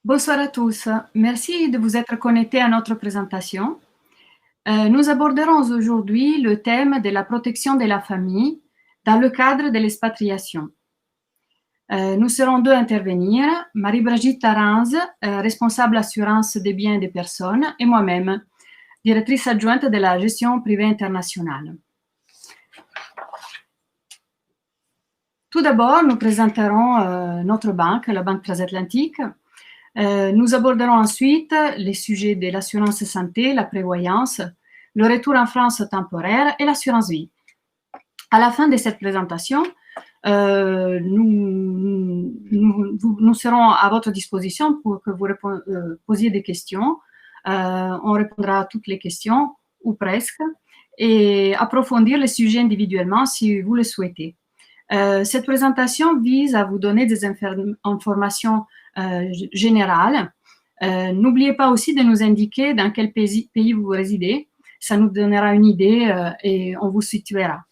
Bonsoir à tous. Merci de vous être connectés à notre présentation. Nous aborderons aujourd'hui le thème de la protection de la famille dans le cadre de l'expatriation. Nous serons deux à intervenir, Marie-Brigitte Aranz, responsable assurance des biens et des personnes, et moi-même, directrice adjointe de la gestion privée internationale. Tout d'abord, nous présenterons notre banque, la Banque Transatlantique. Nous aborderons ensuite les sujets de l'assurance santé, la prévoyance, le retour en France temporaire et l'assurance vie. À la fin de cette présentation, nous serons à votre disposition pour que vous posiez des questions. On répondra à toutes les questions, ou presque, et approfondir les sujets individuellement si vous le souhaitez. Cette présentation vise à vous donner des informations générales. N'oubliez pas aussi de nous indiquer dans quel pays vous résidez. Ça nous donnera une idée et on vous situera.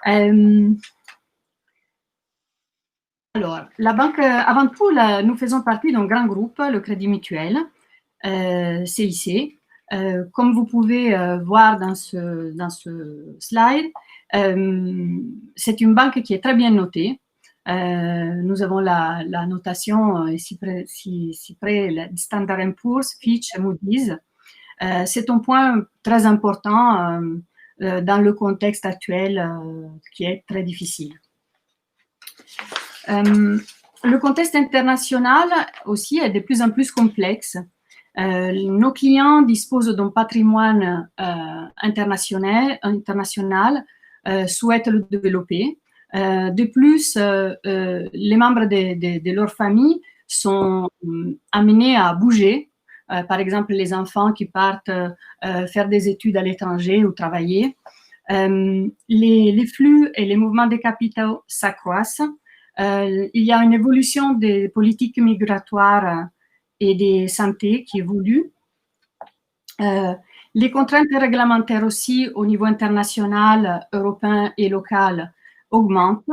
Alors, la banque, avant tout, nous faisons partie d'un grand groupe, le Crédit Mutuel, CIC. Comme vous pouvez voir dans ce slide, c'est une banque qui est très bien notée. Nous avons la notation ici près, Standard & Poor's, Fitch, Moody's. C'est un point très important dans le contexte actuel qui est très difficile. Le contexte international aussi est de plus en plus complexe. Nos clients disposent d'un patrimoine international, souhaitent le développer. De plus, les membres de leur famille sont amenés à bouger. Par exemple, les enfants qui partent faire des études à l'étranger ou travailler. Les flux et les mouvements des capitaux s'accroissent. Il y a une évolution des politiques migratoires et des santé qui évoluent. Les contraintes réglementaires aussi au niveau international, européen et local augmentent.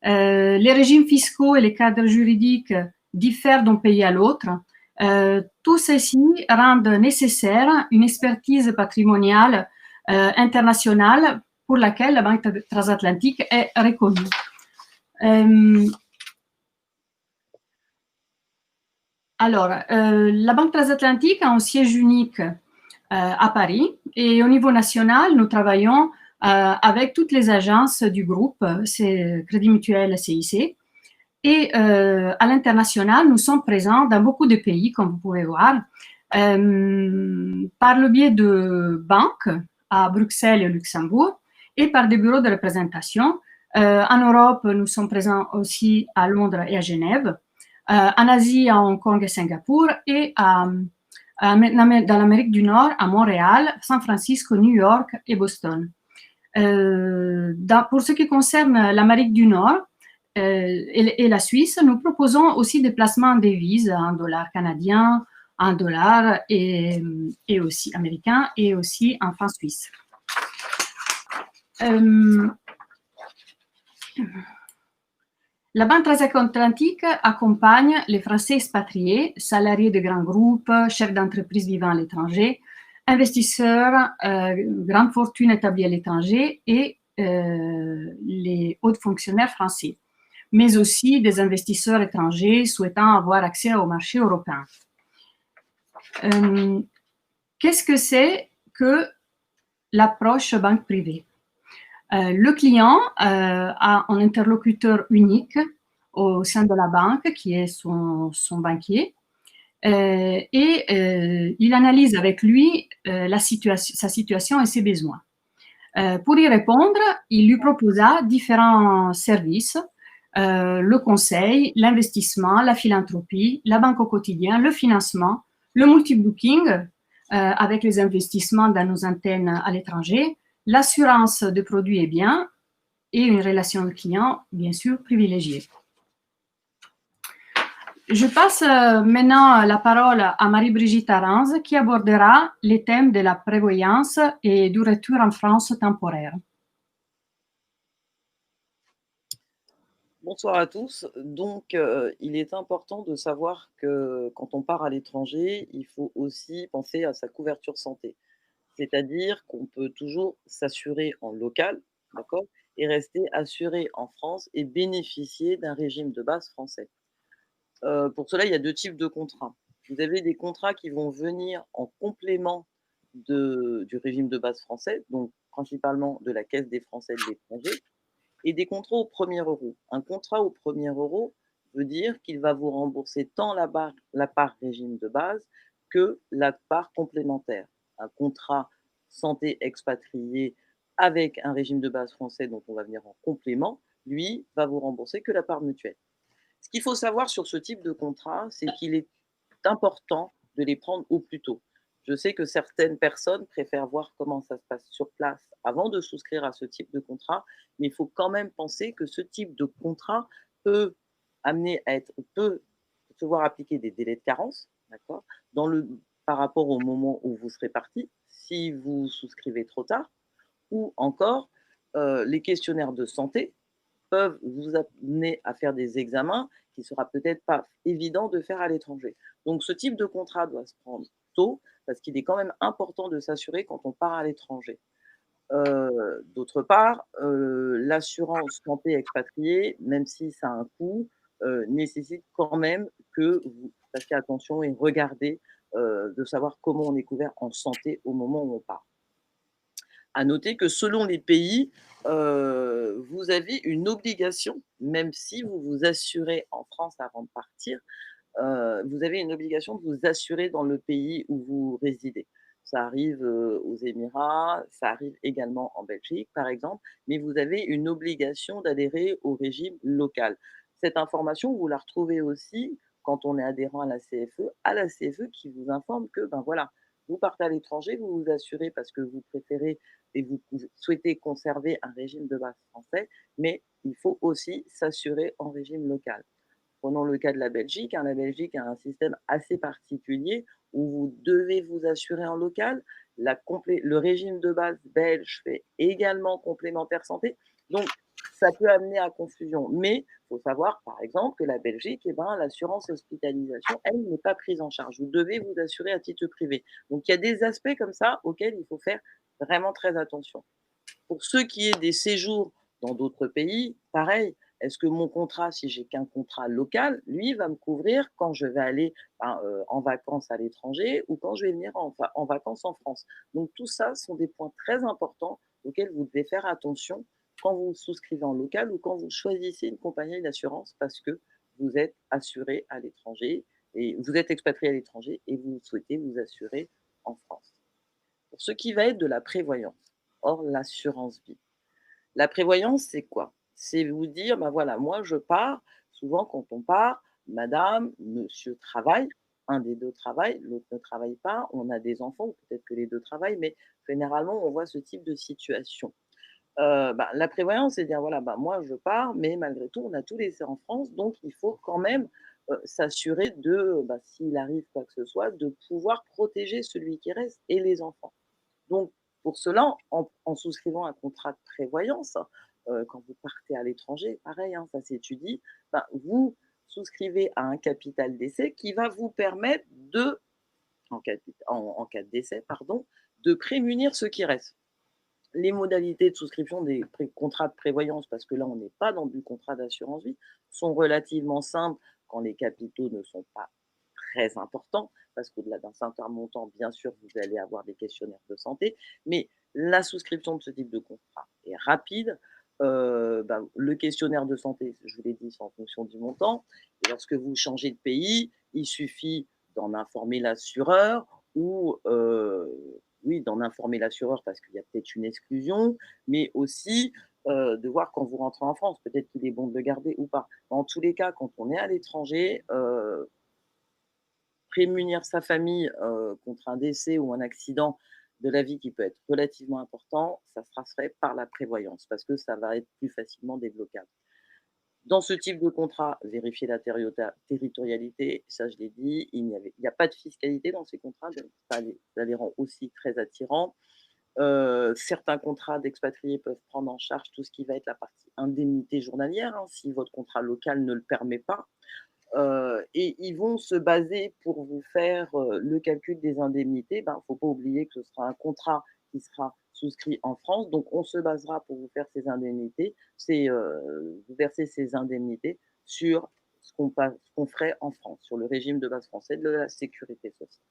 Les régimes fiscaux et les cadres juridiques diffèrent d'un pays à l'autre. Tout ceci rend nécessaire une expertise patrimoniale internationale pour laquelle la Banque Transatlantique est reconnue. Alors, la Banque Transatlantique a un siège unique à Paris et au niveau national, nous travaillons avec toutes les agences du groupe, c'est Crédit Mutuel, CIC. Et à l'international, nous sommes présents dans beaucoup de pays, comme vous pouvez voir, par le biais de banques à Bruxelles et Luxembourg et par des bureaux de représentation. En Europe, nous sommes présents aussi à Londres et à Genève. En Asie, à Hong Kong et Singapour, et dans l'Amérique du Nord, à Montréal, San Francisco, New York et Boston. Pour ce qui concerne l'Amérique du Nord et la Suisse, nous proposons aussi des placements en devises en dollars canadiens, en dollars et aussi américains et aussi en francs suisses. La Banque Transatlantique accompagne les Français expatriés, salariés de grands groupes, chefs d'entreprise vivant à l'étranger, investisseurs, grandes fortunes établies à l'étranger et les hauts fonctionnaires français, mais aussi des investisseurs étrangers souhaitant avoir accès au marché européen. Qu'est-ce que c'est que l'approche banque privée? Le client a un interlocuteur unique au sein de la banque qui est son banquier et il analyse avec lui sa situation et ses besoins. Pour y répondre, il lui proposa différents services, le conseil, l'investissement, la philanthropie, la banque au quotidien, le financement, le multibooking avec les investissements dans nos antennes à l'étranger, l'assurance de produits et biens et une relation client, bien sûr, privilégiée. Je passe maintenant la parole à Marie-Brigitte Aranz qui abordera les thèmes de la prévoyance et du retour en France temporaire. Bonsoir à tous. Donc, il est important de savoir que quand on part à l'étranger, il faut aussi penser à sa couverture santé. C'est-à-dire qu'on peut toujours s'assurer en local, d'accord? Et rester assuré en France et bénéficier d'un régime de base français. Pour cela, il y a 2 types de contrats. Vous avez des contrats qui vont venir en complément du régime de base français, donc principalement de la Caisse des Français de l'étranger et des contrats au premier euro. Un contrat au premier euro veut dire qu'il va vous rembourser tant la part régime de base que la part complémentaire. Un contrat santé expatrié avec un régime de base français dont on va venir en complément, lui, va vous rembourser que la part mutuelle. Ce qu'il faut savoir sur ce type de contrat, c'est qu'il est important de les prendre au plus tôt. Je sais que certaines personnes préfèrent voir comment ça se passe sur place avant de souscrire à ce type de contrat, mais il faut quand même penser que ce type de contrat peut peut se voir appliquer des délais de carence, d'accord, dans le par rapport au moment où vous serez parti, si vous souscrivez trop tard, ou encore, les questionnaires de santé peuvent vous amener à faire des examens qui sera peut-être pas évident de faire à l'étranger. Donc ce type de contrat doit se prendre tôt parce qu'il est quand même important de s'assurer quand on part à l'étranger. D'autre part, l'assurance santé expatriée, même si ça a un coût, nécessite quand même que vous fassiez attention et regardez, de savoir comment on est couvert en santé au moment où on part. À noter que selon les pays, vous avez une obligation, même si vous vous assurez en France avant de partir, vous avez une obligation de vous assurer dans le pays où vous résidez. Ça arrive, aux Émirats, ça arrive également en Belgique, par exemple, mais vous avez une obligation d'adhérer au régime local. Cette information, vous la retrouvez aussi quand on est adhérent à la CFE qui vous informe que, ben, voilà, vous partez à l'étranger, vous vous assurez parce que vous préférez et vous souhaitez conserver un régime de base français, mais il faut aussi s'assurer en régime local. Prenons le cas de la Belgique, hein. La Belgique a un système assez particulier où vous devez vous assurer en local. Le régime de base belge fait également complémentaire santé. Donc, ça peut amener à confusion. Mais il faut savoir, par exemple, que la Belgique, eh ben, l'assurance hospitalisation, elle, n'est pas prise en charge. Vous devez vous assurer à titre privé. Donc, il y a des aspects comme ça auxquels il faut faire vraiment très attention. Pour ce qui est des séjours dans d'autres pays, pareil. Est-ce que mon contrat, si j'ai qu'un contrat local, lui, va me couvrir quand je vais aller, ben, en vacances à l'étranger ou quand je vais venir en vacances en France? Donc tout ça sont des points très importants auxquels vous devez faire attention quand vous souscrivez en local ou quand vous choisissez une compagnie d'assurance parce que vous êtes assuré à l'étranger et vous êtes expatrié à l'étranger et vous souhaitez vous assurer en France. Pour ce qui va être de la prévoyance, hors l'assurance vie. La prévoyance, c'est quoi? C'est vous dire: «Bah, voilà, moi je pars». Souvent quand on part, madame, monsieur travaille, un des 2 travaille, l'autre ne travaille pas, on a des enfants ou peut-être que les 2 travaillent, mais généralement on voit ce type de situation. Bah, la prévoyance, c'est dire: «Voilà, bah, moi je pars, mais malgré tout on a tout laissé en France, donc il faut quand même, s'assurer de, bah, s'il arrive quoi que ce soit, de pouvoir protéger celui qui reste et les enfants». Donc, pour cela, en souscrivant un contrat de prévoyance, quand vous partez à l'étranger, pareil, hein, ça s'étudie, ben, vous souscrivez à un capital d'essai qui va vous permettre en cas de décès, pardon, de prémunir ceux qui restent. Les modalités de souscription des contrats de prévoyance, parce que là, on n'est pas dans du contrat d'assurance vie, sont relativement simples quand les capitaux ne sont pas très importants, parce qu'au-delà d'un certain montant, bien sûr, vous allez avoir des questionnaires de santé, mais la souscription de ce type de contrat est rapide. Ben, le questionnaire de santé, je vous l'ai dit, c'est en fonction du montant. Et lorsque vous changez de pays, il suffit d'en informer l'assureur ou oui, d'en informer l'assureur parce qu'il y a peut-être une exclusion, mais aussi de voir quand vous rentrez en France, peut-être qu'il est bon de le garder ou pas. Dans tous les cas, quand on est à l'étranger, prémunir sa famille, contre un décès ou un accident de la vie qui peut être relativement important, ça sera fait par la prévoyance parce que ça va être plus facilement débloquable. Dans ce type de contrat, vérifier la territorialité, ça je l'ai dit, il n'y a pas de fiscalité dans ces contrats, donc ça les rend aussi très attirants. Certains contrats d'expatriés peuvent prendre en charge tout ce qui va être la partie indemnité journalière, hein, si votre contrat local ne le permet pas. Et ils vont se baser pour vous faire, le calcul des indemnités. Ben, faut pas oublier que ce sera un contrat qui sera souscrit en France, donc on se basera pour vous faire ces indemnités, vous verser ces indemnités sur ce qu'on ferait en France, sur le régime de base français de la sécurité sociale.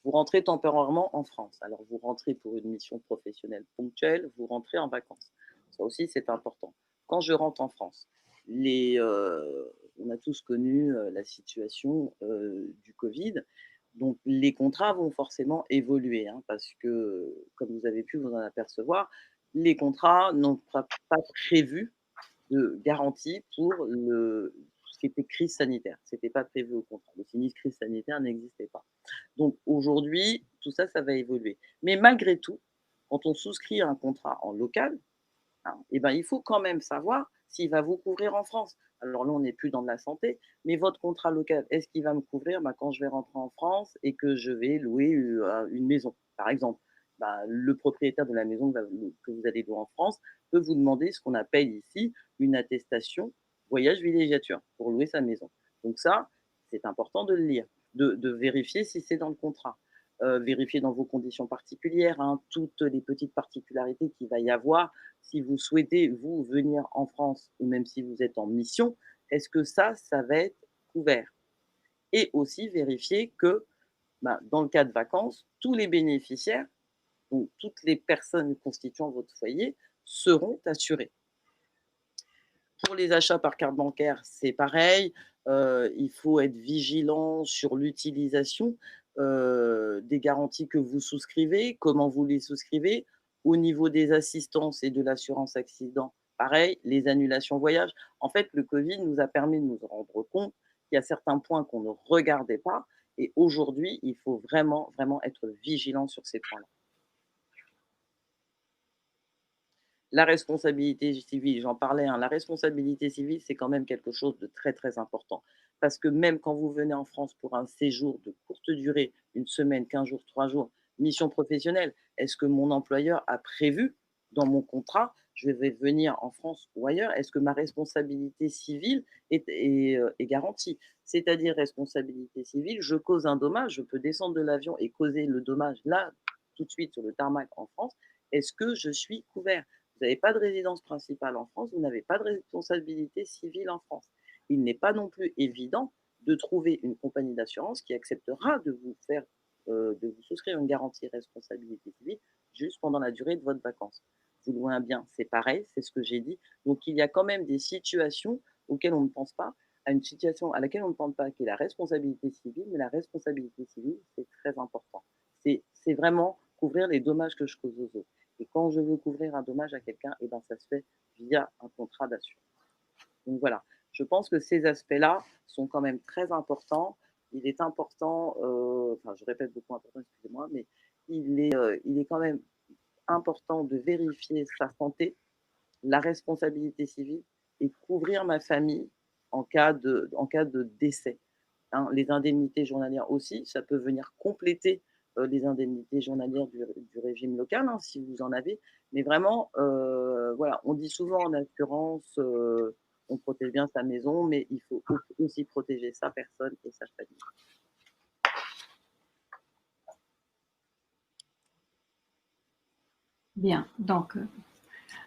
Vous rentrez temporairement en France. Alors vous rentrez pour une mission professionnelle ponctuelle, vous rentrez en vacances. Ça aussi, c'est important. Quand je rentre en France, on a tous connu, la situation, du covid. Donc les contrats vont forcément évoluer, hein, parce que, comme vous avez pu vous en apercevoir, les contrats n'ont pas prévu de garantie pour tout ce qui était crise sanitaire. C'était pas prévu au contrat. Le sinistre crise sanitaire n'existait pas. Donc aujourd'hui, tout ça, ça va évoluer. Mais malgré tout, quand on souscrit un contrat en local, hein, et ben, il faut quand même savoir s'il va vous couvrir en France. Alors là, on n'est plus dans de la santé, mais votre contrat local, est-ce qu'il va me couvrir quand je vais rentrer en France et que je vais louer une maison, par exemple? Le propriétaire de la maison que vous allez louer en France peut vous demander ce qu'on appelle ici une attestation voyage villégiature pour louer sa maison. Donc ça, c'est important de le lire, de vérifier si c'est dans le contrat. Vérifier dans vos conditions particulières, hein, toutes les petites particularités qu'il va y avoir si vous souhaitez, vous, venir en France ou même si vous êtes en mission, est-ce que ça va être couvert? Et aussi vérifier que, dans le cas de vacances, tous les bénéficiaires, donc toutes les personnes constituant votre foyer, seront assurés. Pour les achats par carte bancaire, c'est pareil, il faut être vigilant sur l'utilisation, des garanties que vous souscrivez, comment vous les souscrivez. Au niveau des assistances et de l'assurance accident, pareil, les annulations voyage. En fait, le covid nous a permis de nous rendre compte qu'il y a certains points qu'on ne regardait pas et aujourd'hui, il faut vraiment, vraiment être vigilant sur ces points-là. La responsabilité civile, j'en parlais, hein, la responsabilité civile, c'est quand même quelque chose de très, très important. Parce que même quand vous venez en France pour un séjour de courte durée, 1 semaine, 15 jours, 3 jours, mission professionnelle, est-ce que mon employeur a prévu dans mon contrat, je vais venir en France ou ailleurs, est-ce que ma responsabilité civile est garantie? C'est-à-dire responsabilité civile, je cause un dommage, je peux descendre de l'avion et causer le dommage là, tout de suite sur le tarmac en France. Est-ce que je suis couvert? Vous n'avez pas de résidence principale en France, vous n'avez pas de responsabilité civile en France. Il n'est pas non plus évident de trouver une compagnie d'assurance qui acceptera de vous souscrire une garantie responsabilité civile juste pendant la durée de votre vacances. Vous louez un bien, c'est pareil, c'est ce que j'ai dit. Donc il y a quand même des situations auxquelles on ne pense pas, à une situation à laquelle on ne pense pas, qui est la responsabilité civile, mais la responsabilité civile, c'est très important. C'est vraiment couvrir les dommages que je cause aux autres. Et quand je veux couvrir un dommage à quelqu'un, et ben ça se fait via un contrat d'assurance. Donc voilà, je pense que ces aspects-là sont quand même très importants. Il est important, enfin je répète beaucoup important, excusez-moi, mais il est quand même important de vérifier sa santé, la responsabilité civile et couvrir ma famille en cas de décès. Hein. Les indemnités journalières aussi, ça peut venir compléter les indemnités journalières du régime local, hein, si vous en avez. Mais vraiment, voilà, on dit souvent en assurance, on protège bien sa maison, mais il faut aussi protéger sa personne et sa famille. Bien, donc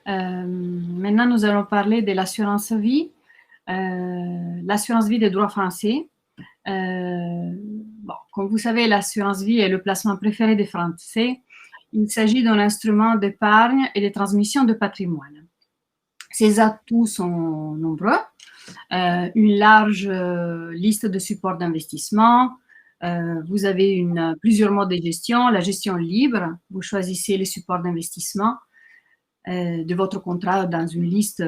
maintenant nous allons parler de l'assurance vie. L'assurance vie des droits français. Bon, comme vous savez, l'assurance vie est le placement préféré des Français. Il s'agit d'un instrument d'épargne et de transmission de patrimoine. Ses atouts sont nombreux. Une large liste de supports d'investissement. Vous avez plusieurs modes de gestion. La gestion libre, vous choisissez les supports d'investissement de votre contrat dans une liste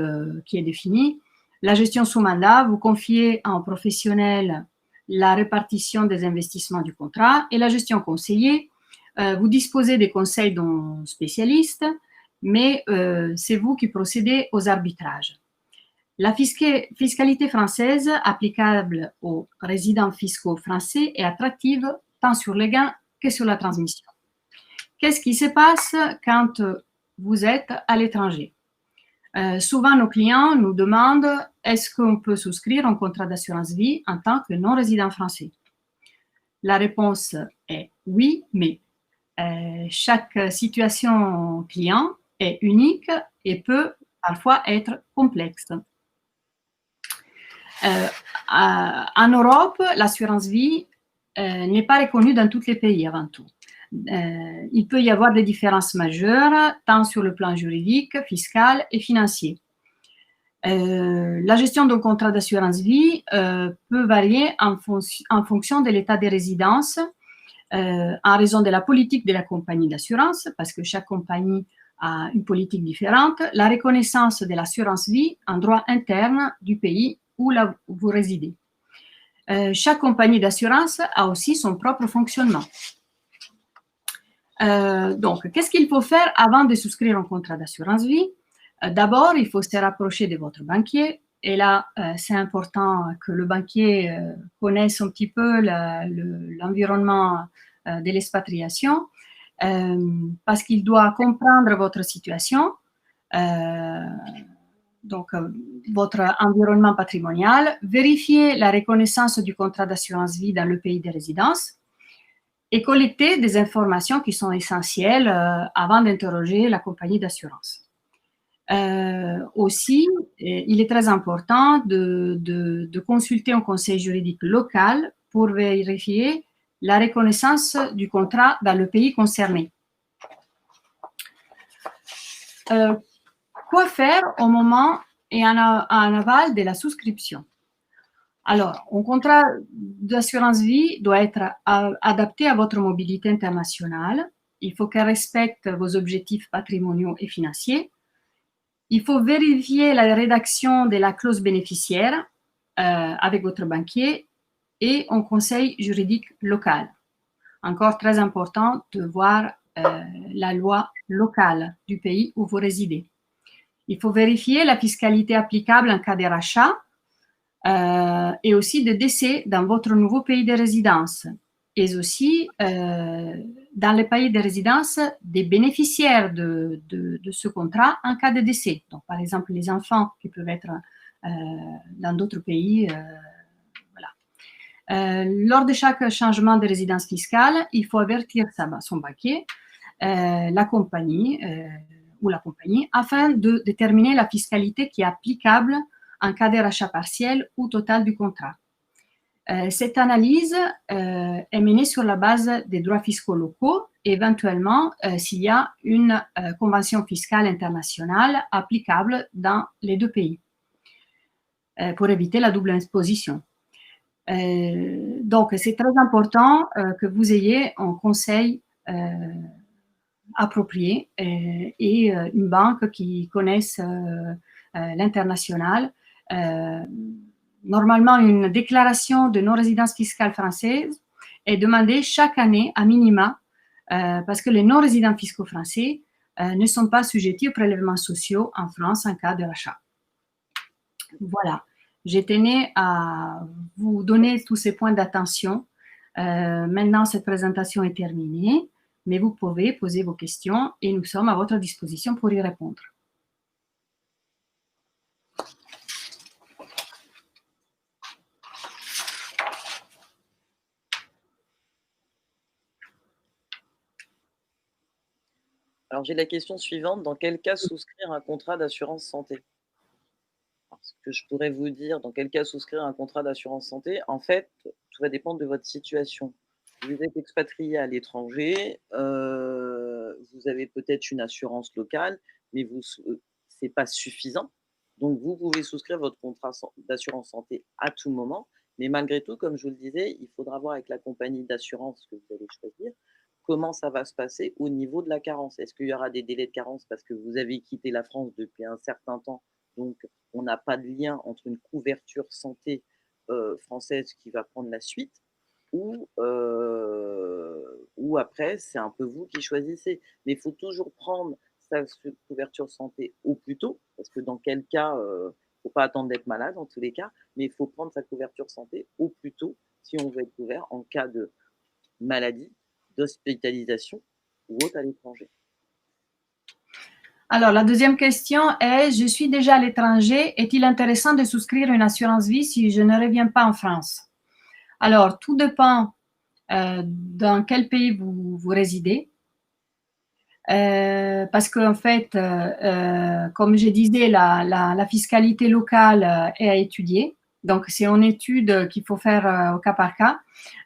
qui est définie. La gestion sous mandat, vous confiez à un professionnel la répartition des investissements du contrat. Et la gestion conseillée, vous disposez des conseils d'un spécialiste, mais c'est vous qui procédez aux arbitrages. La fiscalité française applicable aux résidents fiscaux français est attractive tant sur les gains que sur la transmission. Qu'est-ce qui se passe quand vous êtes à l'étranger? Souvent, nos clients nous demandent est-ce qu'on peut souscrire un contrat d'assurance vie en tant que non-résident français? La réponse est oui, mais chaque situation client est unique et peut parfois être complexe. En Europe, l'assurance vie n'est pas reconnue dans tous les pays avant tout. Il peut y avoir des différences majeures, tant sur le plan juridique, fiscal et financier. La gestion d'un contrat d'assurance vie peut varier en fonction de l'état de résidence, en raison de la politique de la compagnie d'assurance, parce que chaque compagnie a une politique différente, la reconnaissance de l'assurance vie en droit interne du pays où vous résidez. Chaque compagnie d'assurance a aussi son propre fonctionnement. Donc, qu'est-ce qu'il faut faire avant de souscrire un contrat d'assurance vie? D'abord, il faut se rapprocher de votre banquier. Et là, c'est important que le banquier connaisse un petit peu l'environnement de l'expatriation, parce qu'il doit comprendre votre situation, donc votre environnement patrimonial, vérifier la reconnaissance du contrat d'assurance vie dans le pays de résidence et collecter des informations qui sont essentielles avant d'interroger la compagnie d'assurance. Aussi, il est très important de consulter un conseil juridique local pour vérifier la reconnaissance du contrat dans le pays concerné. Quoi faire au moment et en aval de la souscription? Alors, un contrat d'assurance vie doit être adapté à votre mobilité internationale. Il faut qu'elle respecte vos objectifs patrimoniaux et financiers. Il faut vérifier la rédaction de la clause bénéficiaire avec votre banquier et un conseil juridique local. Encore très important de voir la loi locale du pays où vous résidez. Il faut vérifier la fiscalité applicable en cas de rachat et aussi de décès dans votre nouveau pays de résidence. Et aussi dans le pays de résidence des bénéficiaires de ce contrat en cas de décès. Donc, par exemple, les enfants qui peuvent être dans d'autres pays. Voilà. Lors de chaque changement de résidence fiscale, il faut avertir son banquier, la compagnie ou la compagnie, afin de déterminer la fiscalité qui est applicable en cas de rachat partiel ou total du contrat. Cette analyse est menée sur la base des droits fiscaux locaux, et éventuellement s'il y a une convention fiscale internationale applicable dans les deux pays, pour éviter la double imposition. Donc, c'est très important que vous ayez un conseil approprié et une banque qui connaisse l'international. Normalement, une déclaration de non-résidence fiscale française est demandée chaque année à minima parce que les non-résidents fiscaux français ne sont pas assujettis aux prélèvements sociaux en France en cas de rachat. Voilà, je tenais à vous donner tous ces points d'attention. Maintenant, cette présentation est terminée, mais vous pouvez poser vos questions et nous sommes à votre disposition pour y répondre. Alors, j'ai la question suivante. Dans quel cas souscrire un contrat d'assurance santé? Alors, ce que je pourrais vous dire, dans quel cas souscrire un contrat d'assurance santé, en fait, tout va dépendre de votre situation. Vous êtes expatrié à l'étranger, vous avez peut-être une assurance locale, mais c'est pas suffisant. Donc, vous pouvez souscrire votre contrat d'assurance santé à tout moment, mais malgré tout, comme je vous le disais, il faudra voir avec la compagnie d'assurance que vous allez choisir comment ça va se passer au niveau de la carence. Est-ce qu'il y aura des délais de carence parce que vous avez quitté la France depuis un certain temps, donc on n'a pas de lien entre une couverture santé française qui va prendre la suite, ou après, c'est un peu vous qui choisissez. Mais il faut toujours prendre sa couverture santé au plus tôt, parce que dans quel cas, il ne faut pas attendre d'être malade en tous les cas, mais il faut prendre sa couverture santé au plus tôt si on veut être couvert en cas de maladie, d'hospitalisation ou autre à l'étranger. Alors, la deuxième question est, je suis déjà à l'étranger, est-il intéressant de souscrire une assurance vie si je ne reviens pas en France? Alors, tout dépend dans quel pays vous résidez. Parce qu'en fait, comme je disais, la fiscalité locale est à étudier. Donc, c'est une étude qu'il faut faire au cas par cas.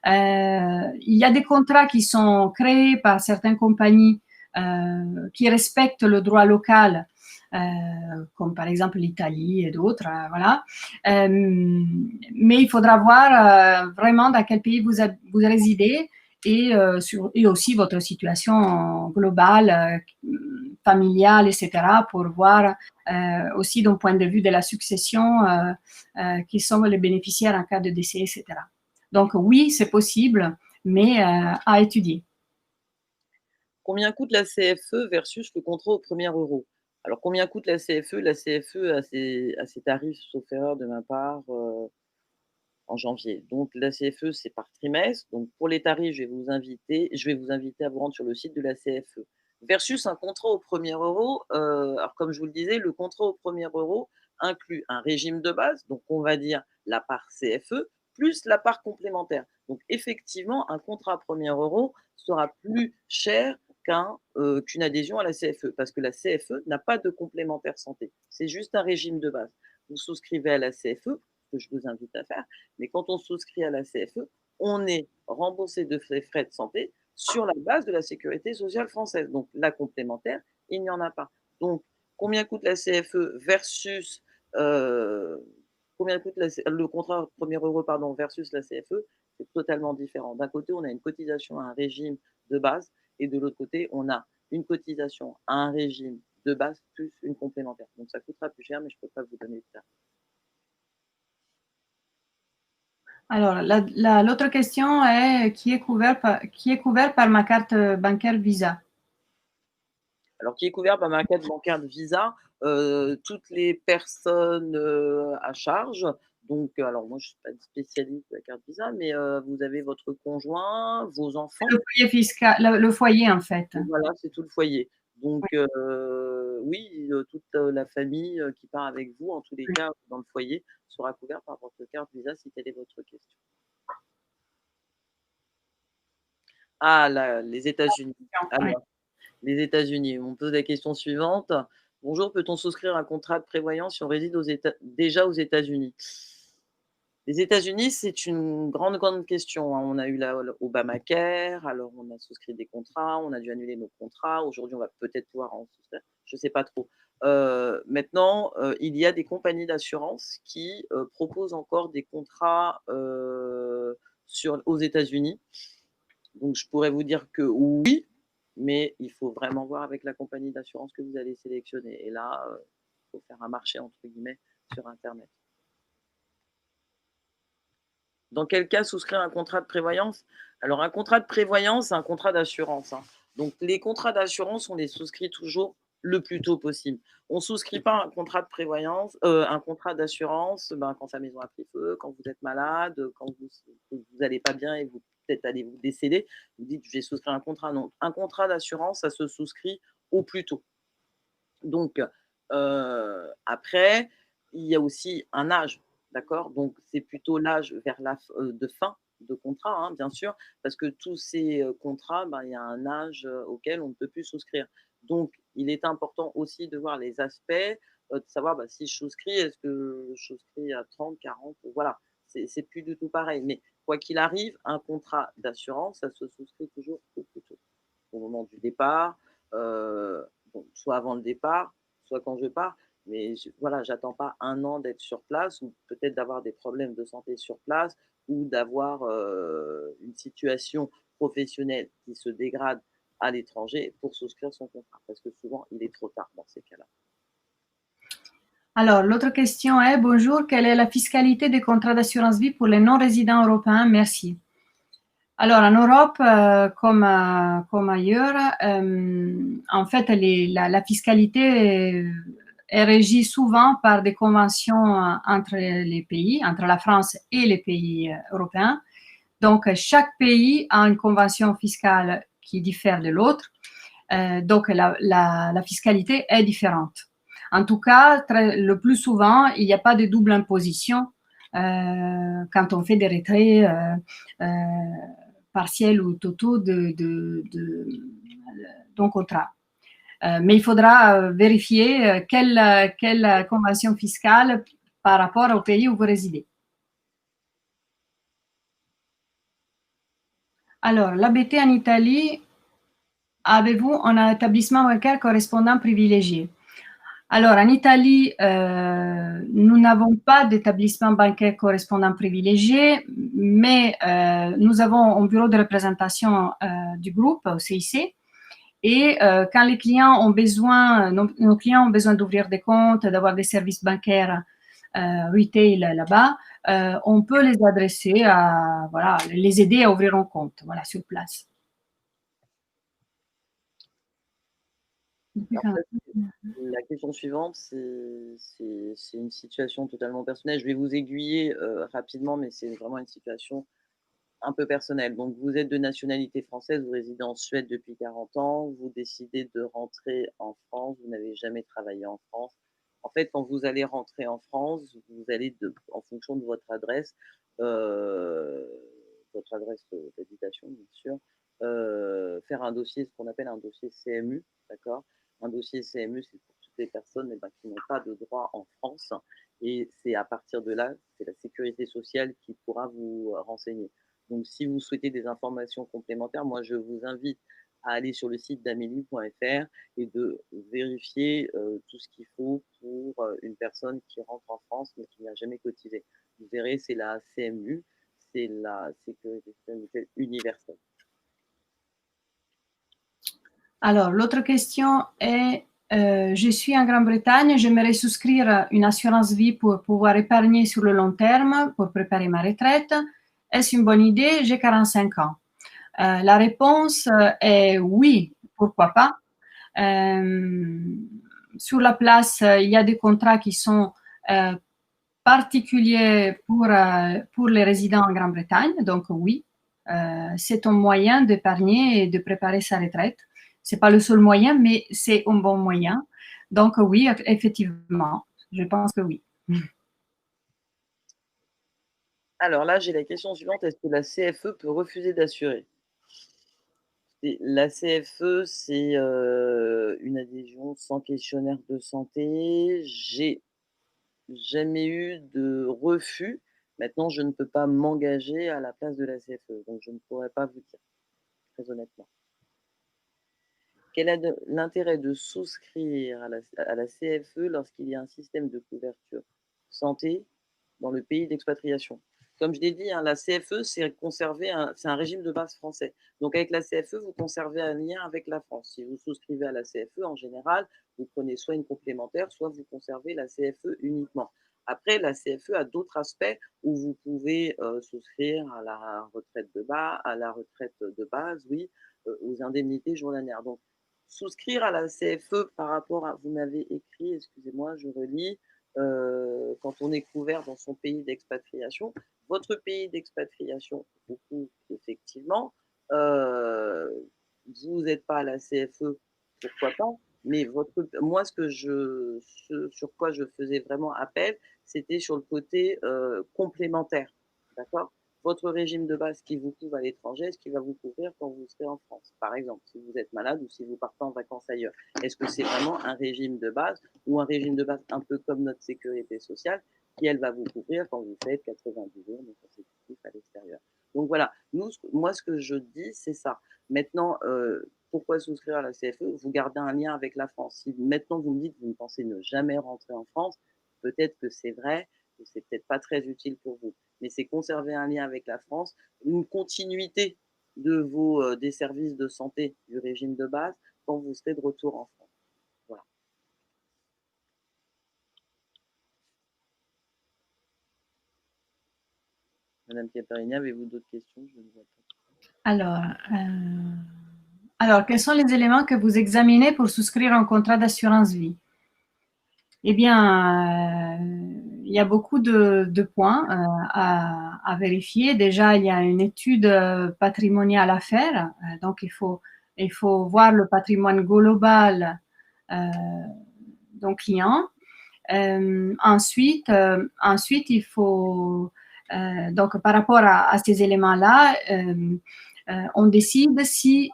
Il y a des contrats qui sont créés par certaines compagnies qui respectent le droit local, comme par exemple l'Italie et d'autres. Voilà. Mais il faudra voir vraiment dans quel pays vous résidez et aussi votre situation globale, familiale, etc., pour voir aussi d'un point de vue de la succession qui sont les bénéficiaires en cas de décès, etc. Donc oui, c'est possible, mais à étudier. Combien coûte la CFE versus le contrat au premier euro? Alors combien coûte la CFE? La CFE a ses tarifs, sauf erreur de ma part, en janvier. Donc la CFE, c'est par trimestre. Donc pour les tarifs, je vais vous inviter à vous rendre sur le site de la CFE. Versus un contrat au premier euro, alors comme je vous le disais, le contrat au premier euro inclut un régime de base, donc on va dire la part CFE, plus la part complémentaire. Donc effectivement, un contrat à premier euro sera plus cher qu'une adhésion à la CFE, parce que la CFE n'a pas de complémentaire santé. C'est juste un régime de base. Vous souscrivez à la CFE, ce que je vous invite à faire, mais quand on souscrit à la CFE, on est remboursé de frais de santé sur la base de la sécurité sociale française. Donc la complémentaire, il n'y en a pas. Donc combien coûte la CFE versus combien coûte le contrat au premier euro pardon, versus la CFE, c'est totalement différent. D'un côté, on a une cotisation à un régime de base et de l'autre côté, on a une cotisation à un régime de base plus une complémentaire. Donc ça coûtera plus cher, mais je ne peux pas vous donner de ça. Alors, l'autre question est qui est couvert par ma carte bancaire Visa? Alors, qui est couvert par ma carte bancaire de Visa, toutes les personnes, à charge. Donc, alors moi, je suis pas spécialiste de la carte Visa, mais, vous avez votre conjoint, vos enfants. Le foyer fiscal, le foyer en fait. Voilà, c'est tout le foyer. Donc, oui, toute, la famille, qui part avec vous, en tous les Oui, cas, dans le foyer, sera couvert par votre carte Visa, si telle est votre question. Ah, les États-Unis. oui. Alors, les États-Unis, on me pose la question suivante: «Bonjour, peut-on souscrire un contrat de prévoyance si on réside déjà aux États-Unis?» Les États-Unis, c'est une grande, grande question, hein. On a eu l'Obamacare, alors on a souscrit des contrats, on a dû annuler nos contrats. Aujourd'hui, on va peut-être pouvoir en souscrire, je ne sais pas trop. Maintenant, il y a des compagnies d'assurance qui, proposent encore des contrats, aux États-Unis. Donc je pourrais vous dire que oui, mais il faut vraiment voir avec la compagnie d'assurance que vous allez sélectionner et là, il faut faire un «marché» entre guillemets sur internet. Dans quel cas souscrire un contrat de prévoyance? Alors un contrat de prévoyance, c'est un contrat d'assurance, hein. Donc les contrats d'assurance, on les souscrit toujours le plus tôt possible. On ne souscrit pas un contrat de prévoyance, un contrat d'assurance, ben, quand sa maison a pris feu, quand vous êtes malade, quand vous allez pas bien et vous peut-être allez vous décéder. Vous dites: «Je vais souscrire un contrat». Non, un contrat d'assurance, ça se souscrit au plus tôt. Donc, après, il y a aussi un âge, d'accord? Donc c'est plutôt l'âge vers de fin de contrat, hein, bien sûr, parce que tous ces, contrats, ben, il y a un âge, auquel on ne peut plus souscrire. Donc il est important aussi de voir les aspects, de savoir, bah, si je souscris, est-ce que je souscris à 30, 40, voilà. C'est plus du tout pareil. Mais quoi qu'il arrive, un contrat d'assurance, ça se souscrit toujours au plus tôt. Au moment du départ, bon, soit avant le départ, soit quand je pars, mais voilà, j'attends pas un an d'être sur place ou peut-être d'avoir des problèmes de santé sur place ou d'avoir, une situation professionnelle qui se dégrade à l'étranger pour souscrire son contrat. Parce que souvent, il est trop tard dans ces cas-là. Alors, l'autre question est, bonjour, quelle est la fiscalité des contrats d'assurance vie pour les non-résidents européens? Merci. Alors, en Europe, comme ailleurs, en fait, la fiscalité est régie souvent par des conventions entre les pays, entre la France et les pays européens. Donc, chaque pays a une convention fiscale qui diffère de l'autre. Donc, la fiscalité est différente. En tout cas, le plus souvent, il n'y a pas de double imposition quand on fait des retraits partiels ou totaux d'un contrat. Mais il faudra vérifier quelle convention fiscale par rapport au pays où vous résidez. Alors, l'ABT en Italie, avez-vous un établissement bancaire correspondant privilégié? Alors, en Italie, nous n'avons pas d'établissement bancaire correspondant privilégié, mais nous avons un bureau de représentation du groupe au CIC. Et quand les clients ont besoin, nos clients ont besoin d'ouvrir des comptes, d'avoir des services bancaires retail là-bas, on peut les adresser voilà, les aider à ouvrir un compte, voilà, sur place. La question suivante, c'est une situation totalement personnelle. Je vais vous aiguiller rapidement, mais c'est vraiment une situation un peu personnelle. Donc, vous êtes de nationalité française, vous résidez en Suède depuis 40 ans, vous décidez de rentrer en France, vous n'avez jamais travaillé en France. En fait, quand vous allez rentrer en France, vous allez, en fonction de votre adresse d'habitation, bien sûr, faire un dossier, ce qu'on appelle un dossier CMU, d'accord? Un dossier CMU, c'est pour toutes les personnes qui n'ont pas de droit en France. Et c'est à partir de là, c'est la sécurité sociale qui pourra vous renseigner. Donc, si vous souhaitez des informations complémentaires, moi, je vous invite à aller sur le site d'amélie.fr et de vérifier tout ce qu'il faut pour une personne qui rentre en France mais qui n'a jamais cotisé. Vous verrez, c'est la CMU, c'est la sécurité sociale universelle. Alors, l'autre question est, je suis en Grande-Bretagne, j'aimerais souscrire une assurance vie pour pouvoir épargner sur le long terme pour préparer ma retraite. Est-ce une bonne idée? J'ai 45 ans. La réponse est oui, pourquoi pas. Sur la place, il y a des contrats qui sont particuliers pour les résidents en Grande-Bretagne, donc oui, c'est un moyen d'épargner et de préparer sa retraite. Ce n'est pas le seul moyen, mais c'est un bon moyen. Donc oui, effectivement, je pense que oui. Alors là, j'ai la question suivante, est-ce que la CFE peut refuser d'assurer? La CFE, c'est une adhésion sans questionnaire de santé. J'ai jamais eu de refus. Maintenant, je ne peux pas m'engager à la place de la CFE, donc je ne pourrais pas vous dire, très honnêtement. Quel est l'intérêt de souscrire à la CFE lorsqu'il y a un système de couverture santé dans le pays d'expatriation? Comme je l'ai dit, la CFE, c'est un régime de base français. Donc avec la CFE, vous conservez un lien avec la France. Si vous souscrivez à la CFE, en général, vous prenez soit une complémentaire, soit vous conservez la CFE uniquement. Après, la CFE a d'autres aspects où vous pouvez souscrire à la retraite de base, oui, aux indemnités journalières. Donc, souscrire à la CFE par rapport à, vous m'avez écrit, excusez-moi, je relis, quand on est couvert dans son pays d'expatriation, votre pays d'expatriation vous couvre effectivement, vous n'êtes pas à la CFE, pourquoi pas, mais moi, ce sur quoi je faisais vraiment appel, c'était sur le côté complémentaire, d'accord? Votre régime de base qui vous couvre à l'étranger, est-ce qu'il va vous couvrir quand vous serez en France? Par exemple, si vous êtes malade ou si vous partez en vacances ailleurs. Est-ce que c'est vraiment un régime de base ou un régime de base un peu comme notre sécurité sociale qui, elle, va vous couvrir quand vous faites 90 jours de consécutifs à l'extérieur? Donc voilà, moi, ce que je dis, c'est ça. Maintenant, pourquoi souscrire à la CFE? Vous gardez un lien avec la France. Si maintenant vous me dites que vous ne pensez ne jamais rentrer en France, peut-être que c'est vrai, que c'est peut-être pas très utile pour vous. Mais c'est conserver un lien avec la France, une continuité des services de santé du régime de base quand vous serez de retour en France. Voilà. Madame Caparini, avez-vous d'autres questions? Je ne vois pas. Alors, quels sont les éléments que vous examinez pour souscrire un contrat d'assurance vie? Eh bien, il y a beaucoup de points à vérifier. Déjà, il y a une étude patrimoniale à faire. Donc, il faut voir le patrimoine global d'un client. Ensuite, il faut, donc par rapport à ces éléments-là, on décide si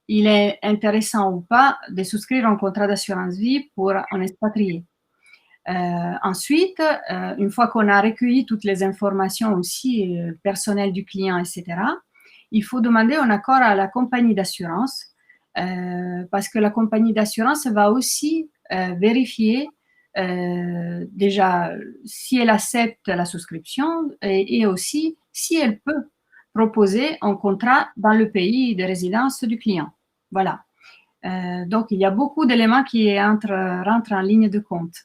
il est intéressant ou pas de souscrire un contrat d'assurance vie pour un expatrié. Ensuite, une fois qu'on a recueilli toutes les informations aussi personnelles du client, etc., il faut demander un accord à la compagnie d'assurance parce que la compagnie d'assurance va aussi vérifier déjà si elle accepte la souscription et aussi si elle peut proposer un contrat dans le pays de résidence du client. Voilà. Donc, il y a beaucoup d'éléments qui rentrent en ligne de compte.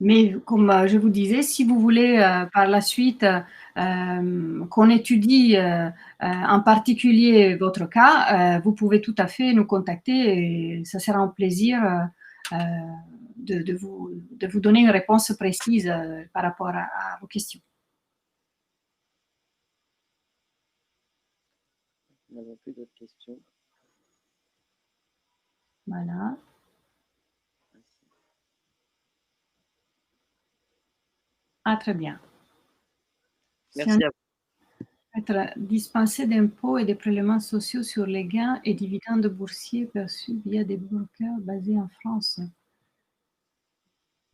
Mais comme je vous disais, si vous voulez par la suite qu'on étudie en particulier votre cas, vous pouvez tout à fait nous contacter et ça sera un plaisir de vous donner une réponse précise par rapport à vos questions. Nous n'avons plus d'autres questions. Voilà. Ah, très bien. Merci à vous. Être dispensé d'impôts et des prélèvements sociaux sur les gains et dividendes boursiers perçus via des brokers basés en France.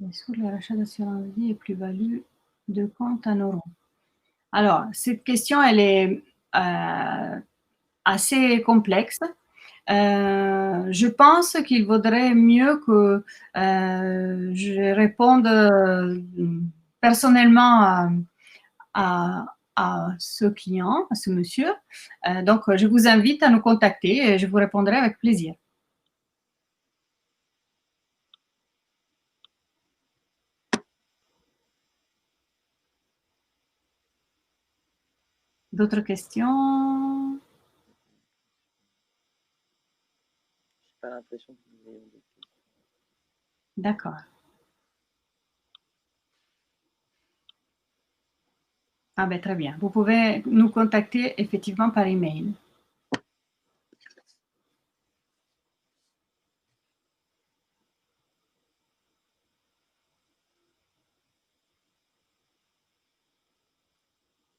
Et sur le rachat d'assurance vie et plus-value de compte en euros. Alors, cette question, elle est assez complexe. Je pense qu'il vaudrait mieux que je réponde personnellement à ce client, à ce monsieur. Donc, je vous invite à nous contacter et je vous répondrai avec plaisir. D'autres questions? Je n'ai pas l'impression que vous ayez d'autres questions. D'accord. Ah ben très bien. Vous pouvez nous contacter effectivement par email.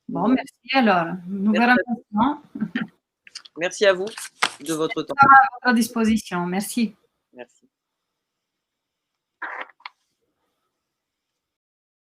Bon, merci alors. Nous verrons maintenant. Merci à vous de votre temps. À votre disposition. Merci. Merci.